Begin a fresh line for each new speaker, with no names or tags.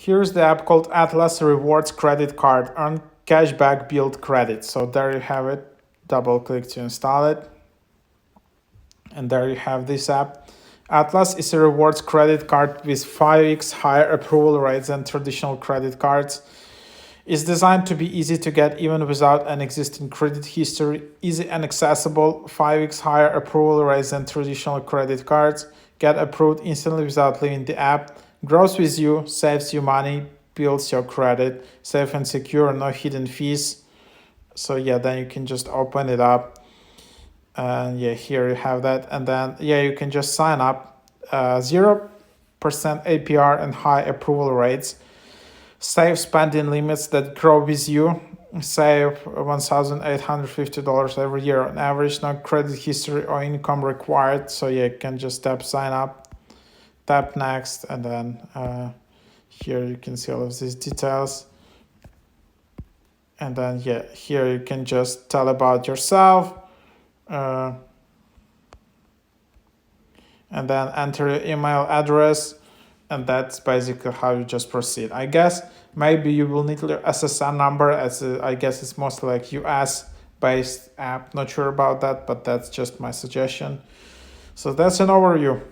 Here's the app called Atlas Rewards Credit Card. Earn cashback build credit. So there you have it. Double click to install it. And there you have this app. Atlas is a rewards credit card with 5x higher approval rates than traditional credit cards. It's designed to be easy to get even without an existing credit history, easy and accessible, 5x higher approval rates than traditional credit cards, get approved instantly without leaving the app, grows with you, saves you money, builds your credit, safe and secure, no hidden fees. So yeah, then you can just open it up. And yeah, here you have that. And then yeah, you can just sign up. 0% APR and high approval rates. Save spending limits that grow with you. Save $1,850 every year on average. No credit history or income required. So yeah, you can just tap sign up, tap next, and then here you can see all of these details. And then yeah, here you can just tell about yourself. And then enter your email address. And that's basically how you just proceed. I guess maybe you will need your SSN number, as I guess it's mostly like US based app. Not sure about that, but that's just my suggestion. So that's an overview.